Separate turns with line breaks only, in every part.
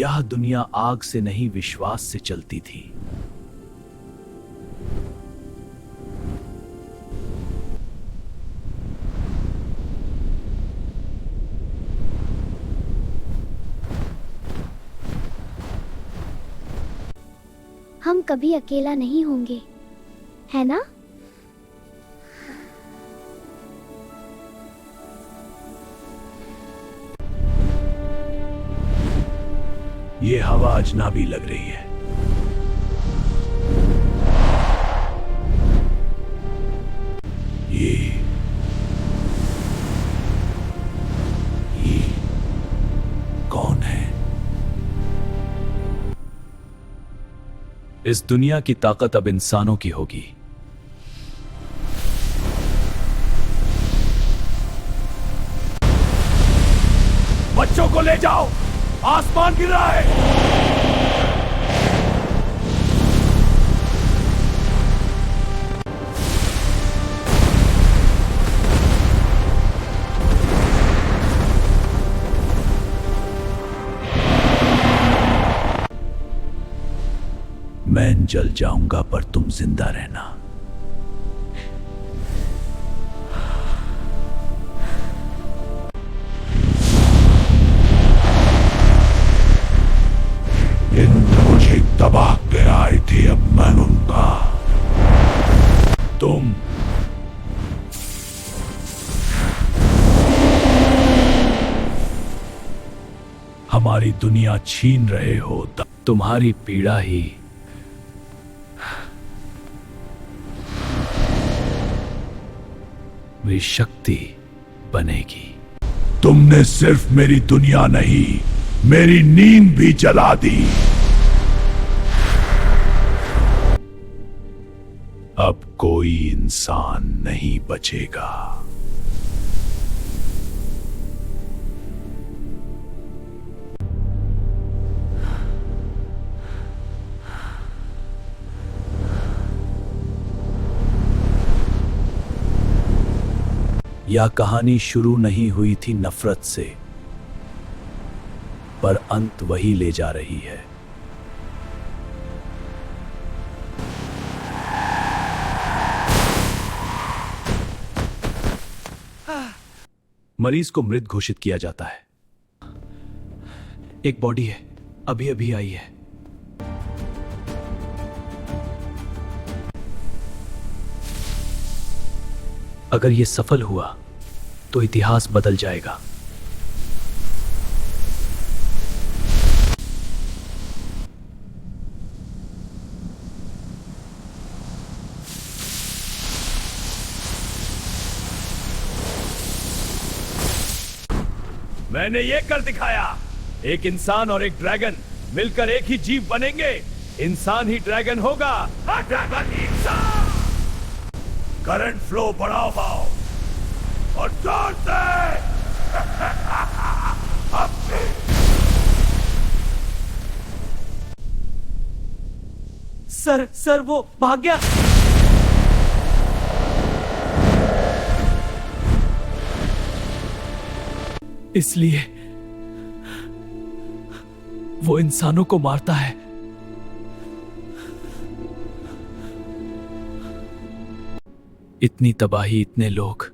यह दुनिया आग से नहीं विश्वास से चलती थी।
हम कभी अकेला नहीं होंगे, है ना?
ये हवा अजनबी लग रही है। ये कौन है? इस दुनिया की ताकत अब इंसानों की होगी। बच्चों को ले जाओ, आसमान गिर रहा है। मैं जल जाऊंगा पर तुम जिंदा रहना। मुझे तबाह के आए थे, अब मैं उनका। तुम हमारी दुनिया छीन रहे हो, तुम्हारी पीड़ा ही मेरी शक्ति बनेगी। तुमने सिर्फ मेरी दुनिया नहीं, मेरी नींद भी जला दी। अब कोई इंसान नहीं बचेगा। यह कहानी शुरू नहीं हुई थी नफरत से, पर अंत वही ले जा रही है। मरीज को मृत घोषित किया जाता है। एक बॉडी है, अभी अभी आई है। अगर यह सफल हुआ तो इतिहास बदल जाएगा। मैंने ये कर दिखाया। एक इंसान और एक ड्रैगन मिलकर एक ही जीव बनेंगे। इंसान ही ड्रैगन होगा। ड्रैगन ही इंसान। करंट फ्लो बढ़ाओ और जोर से।
सर वो भाग गया।
इसलिए वो इंसानों को मारता है। इतनी तबाही, इतने लोग,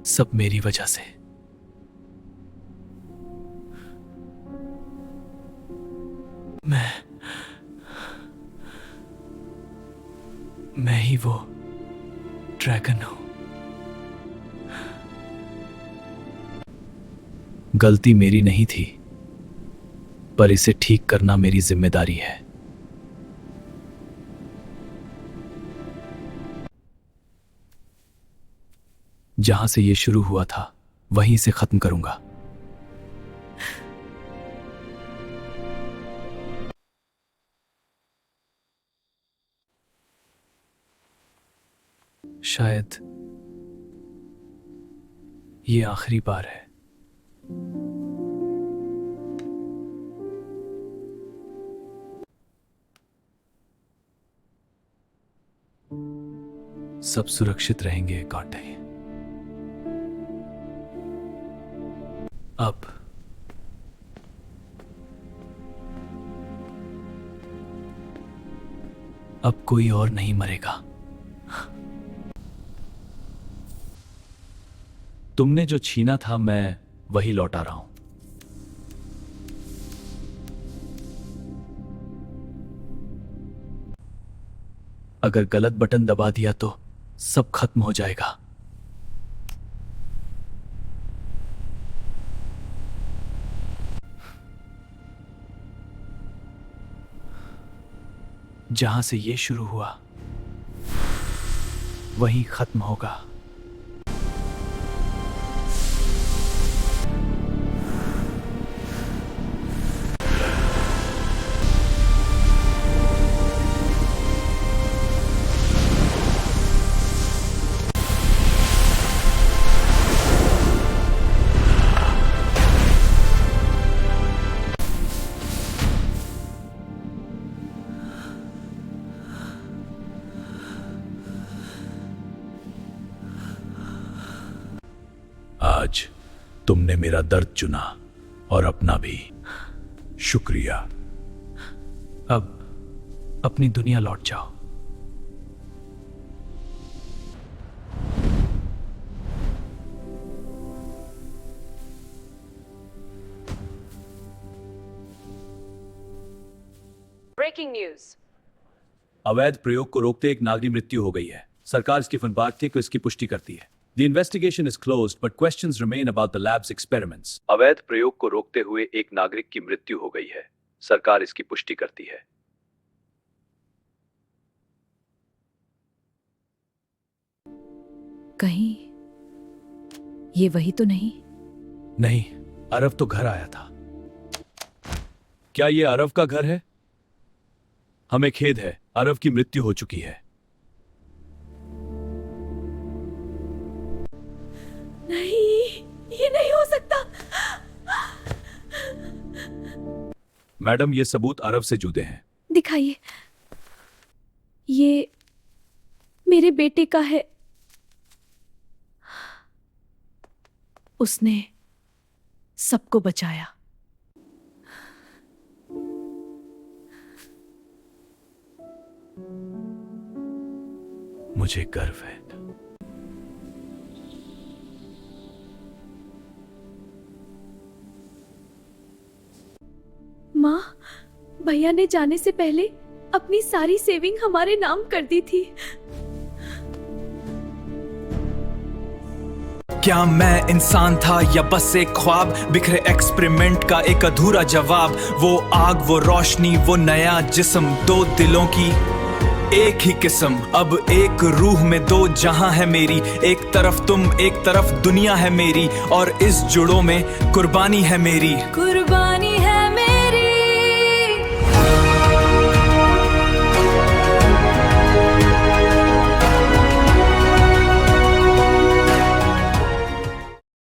सब मेरी वजह से। मैं ही वो ड्रैगन हूं। गलती मेरी नहीं थी, पर इसे ठीक करना मेरी जिम्मेदारी है। जहां से ये शुरू हुआ था, वहीं से खत्म करूंगा। शायद ये आखिरी बार है। सब सुरक्षित रहेंगे कांटे। अब
अब कोई और नहीं मरेगा। तुमने जो छीना था मैं वही लौटा रहा हूं। अगर गलत बटन दबा दिया तो सब खत्म हो जाएगा। जहां से ये शुरू हुआ वहीं खत्म होगा।
आज तुमने मेरा दर्द चुना और अपना भी। शुक्रिया।
अब अपनी दुनिया लौट जाओ।
Breaking news.
अवैध प्रयोग को रोकते एक नागरिक मृत्यु हो गई है। सरकार स्टीफन बार्टी को इसकी पुष्टि करती है। The investigation is closed, but questions remain about the lab's experiments. अवैध प्रयोग को रोकते हुए एक नागरिक की मृत्यु हो गई है। सरकार इसकी पुष्टि करती है।
कहीं ये वही तो नहीं?
नहीं, अरव तो घर आया था। क्या ये अरव का घर है? हमें खेद है, अरव की मृत्यु हो चुकी है।
नहीं, ये नहीं हो सकता।
मैडम, ये सबूत अरव से जुड़े हैं।
दिखाइए। ये मेरे बेटे का है। उसने सबको बचाया।
मुझे गर्व है।
माँ, भैया ने जाने से पहले अपनी सारी सेविंग हमारे नाम कर दी थी।
क्या मैं इंसान था या बस एक ख्वाब? बिखरे एक्सपेरिमेंट का एक अधूरा जवाब। वो आग, वो रोशनी, वो नया जिस्म, दो दिलों की एक ही किस्म। अब एक रूह में दो जहां है मेरी। एक तरफ तुम, एक तरफ दुनिया है मेरी। और इस जुड़ों में कुर्बानी है मेरी।
कुर्बानी